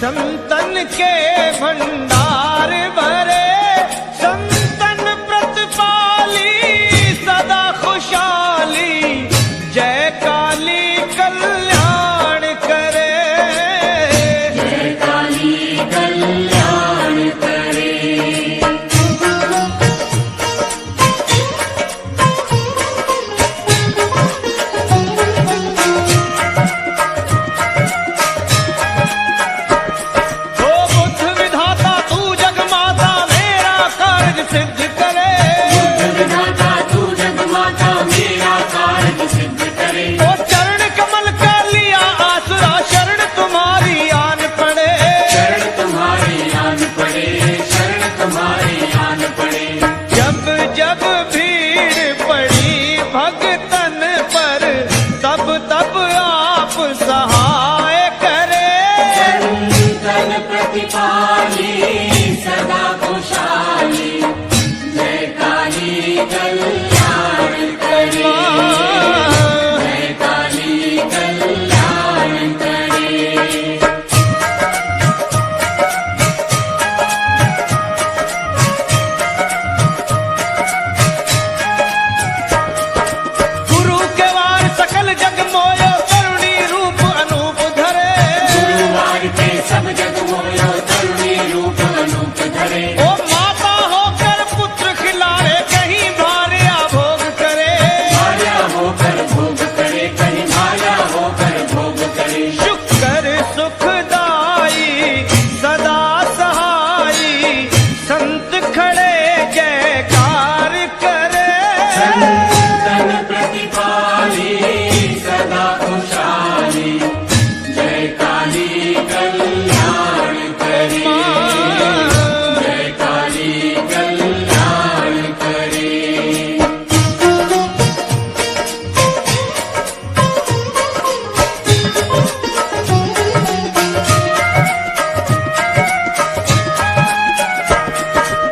संतन के भंडार भरे, संतन प्रतिपाली सदा खुशहाली, जय काली कल्याण करे, जय काली कल्याण करे। सिद्ध करे, बुद्ध विधाता तू जग माता मेरा कार्य सिद्ध करे। ओ चरण कमल का लिया आसरा, शरण तुम्हारी आन पड़े, शरण तुम्हारी आन पड़े, शरण तुम्हारी आन पड़े। जब जब भीड़ पड़ी भगतन पर, तब तब आप सहाय करे, संतन प्रतिपाली सदा खुशहाली, जय काली कल्याण करे, जय काली कल्याण करे। गुरु के वार सकल जग मोयो, करुणी रूप अनूप धरे, गुरुवार पे सब जग मोयो, करुणी रूप अनूप धरे। ओ माता होकर पुत्र खिलाए, कहीं भार्या भोग करे, भार्या होकर भोग करे, कहीं भार्या होकर भोग करे। शुक्र सुखदाई सदा सहाई, संत खड़े जयकार करे, संतन प्रतिपाली सदा खुशहाली, जय काली कल्याण करे, जय काली कल्याण करे।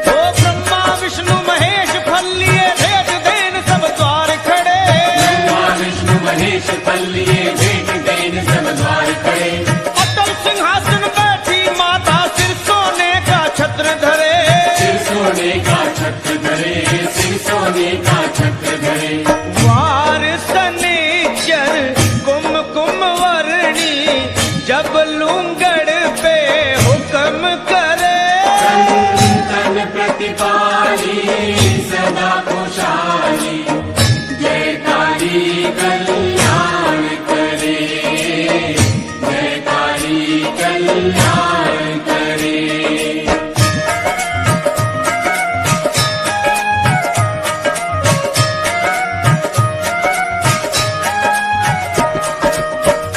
ओ ब्रह्मा विष्णु महेश फल लिए, भेद देन सब द्वार खड़े, ब्रह्मा विष्णु महेश फल लिए, भेंट देन सब द्वार खड़े। अटल सिंहासन बैठी माता, सिर सोने का छत्र धरे, सिर सोने का छत्र धरे, सिर सोने का छत्र धरे। वार सनीचर कुमकुम वर्णी, जब लूंगड़ पे हुक्म करे, संतन प्रतिपाली सदा खुशहाली, जय काली कल्याण करे, जय काली कल्याण करे।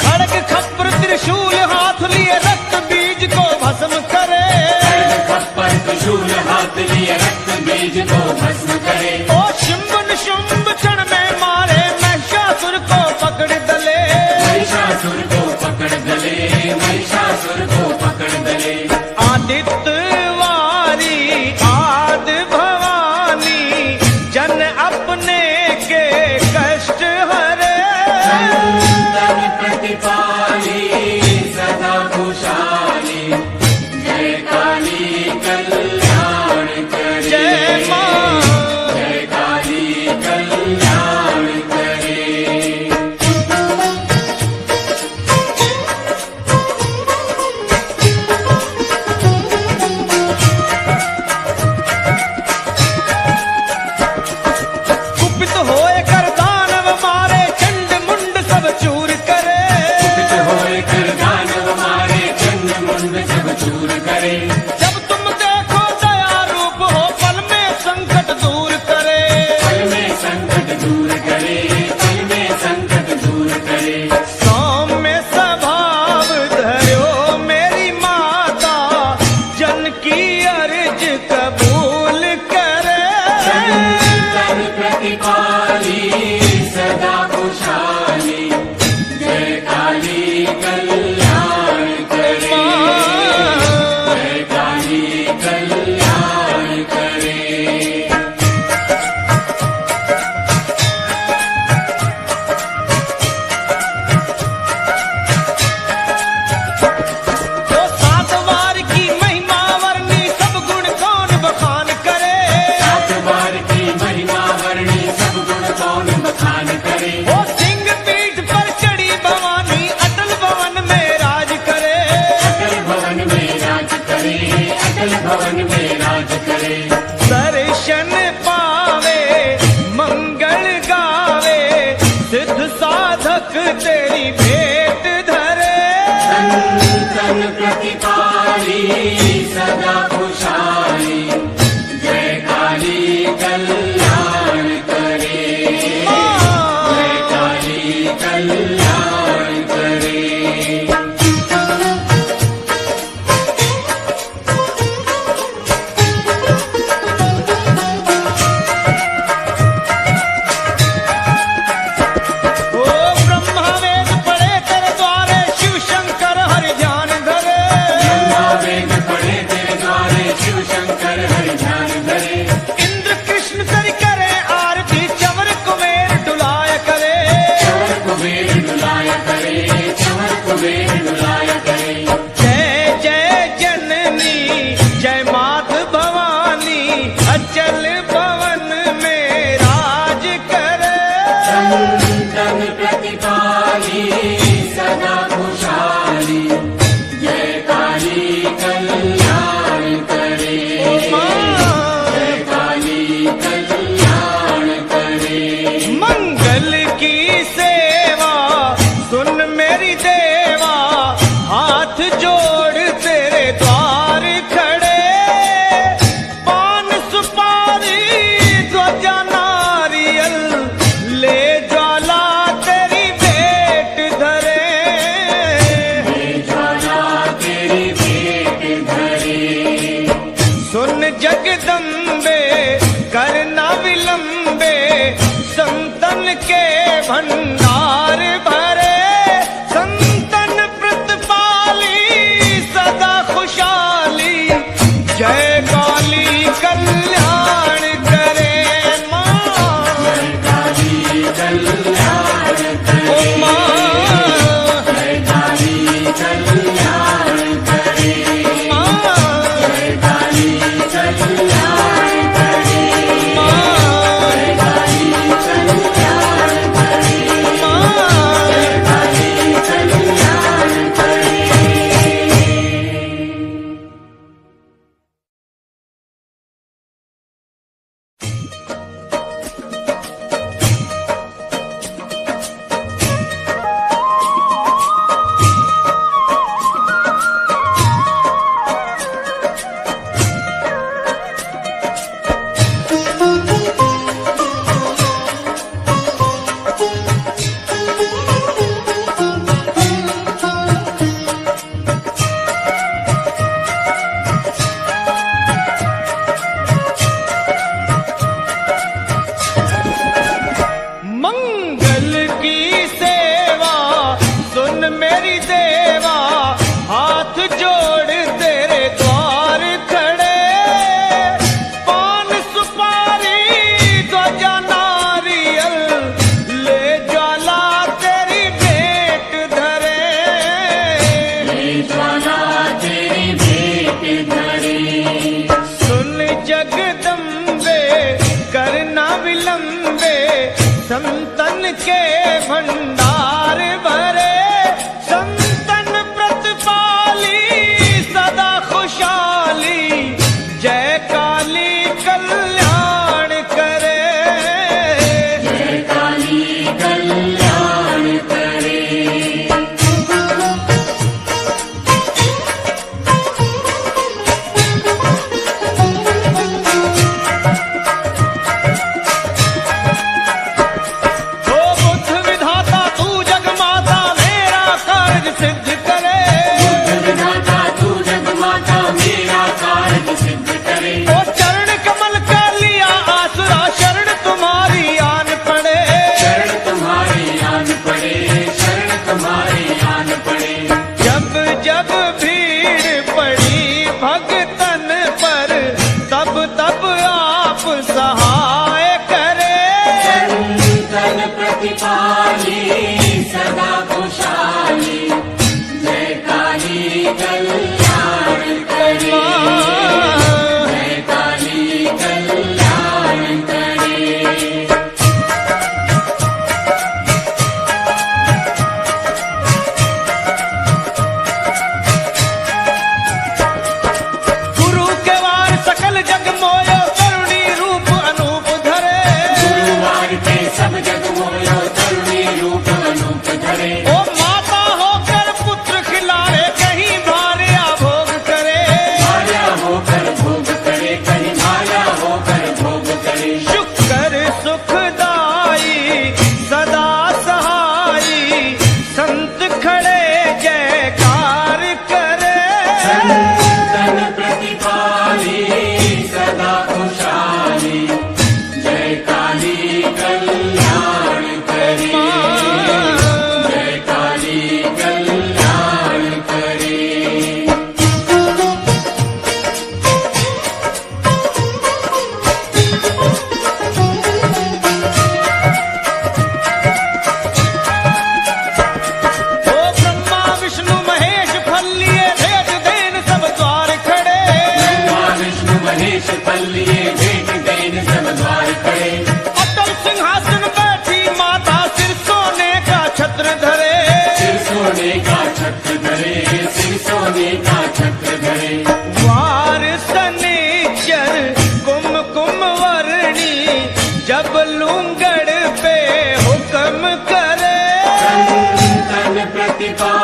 खड़ग खप्र त्रिशूल हाथ लिए, रक्त बीज को भस्म करे, खप्पर त्रिशूल हाथ लिए, रक्त बीज को भस्म करे। ओ शुंभ निशुंभ क्षण में मारे, महिषासुर को पकड़ दले, महिषासुर को पकड़ दले, महिषासुर को पकड़ दले। आदित्य वारी आद भवानी, जन अपने के कष्ट हरे, संतन प्रतिपाली सदा खुशहाली, जय काली कल्याण करे, जय मां, जय काली कल्याण करे। कुपित होए कर दानव मारे, चंड मुंड सब चूर करे, कुपित होए कर दानव मारे, चंड मुंड सब चूर करे। जब तुम देखो दया रूप हो, पल में संकट दूर करे, पल में संकट दूर करे, पल में संकट दूर करे। सौम्य स्वभाव धरो मेरी माता, जन की अर्ज कबूल करे, संतन प्रतिपाली सदा खुशहाली, जय काली कल्याण करे, जय काली कल्याण करे। तो सात सदा खुशहाली जय काली कल्याण करे जय काली कल्याण करे ओ ब्रह्मा वेद पढ़े तेरे द्वारे शिव शंकर हरि ध्यान धरे वेद पढ़े तेरे द्वारे शिव शंकर हरि ध्यान धरे इंद्र कृष्ण कर करे आरती चवर कुबेर डुलाय करे चवर कुबेर डुलाय करे चवर कुबेर डुलाय करे जय जय जननी जय मात भवानी अचल भवन में राज करे संतन प्रतिपाली सदा खुशहाली जय काली कल्याण करे जय काली कल्याण करे मंगल की सेवा सुन मेरी देवा हाथ जोड़ तेरे द्वार खड़े पान सुपारी ध्वजा नारियल ले ज्वाला तेरी भेंट धरे ज्वाला तेरी भेंट धरे सुन जगदम्बे करना विलंबे संतन के भंडार भरे संतन प्रतिपाली सदा खुशहाली जय काली कल्याण करे माँ काली कल्याण ओ करे माँ जय काली कल्याण करे माँ काली कल्याण करे माँ काली कल्याण करे माँ काली कल्याण करे मंगल की सेवा सुन मेरी देवा हाथ जोड़ तेरे द्वार खड़े पान सुपारी ध्वजा नारियल ले ज्वाला तेरी भेंट धरे ज्वाला तेरी भेंट धरे सुन जगदम्बे करना विलंबे संतन के भंडार भरे संतन प्रतिपाली सदा खुशहाली जय काली कल्याण करे जय काली कल्याण करे ओ बुद्ध विधाता तू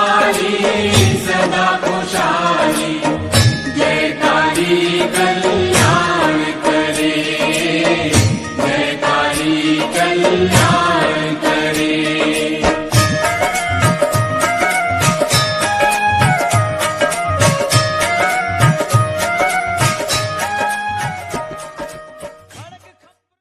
खुशहाली सदा खुशहाली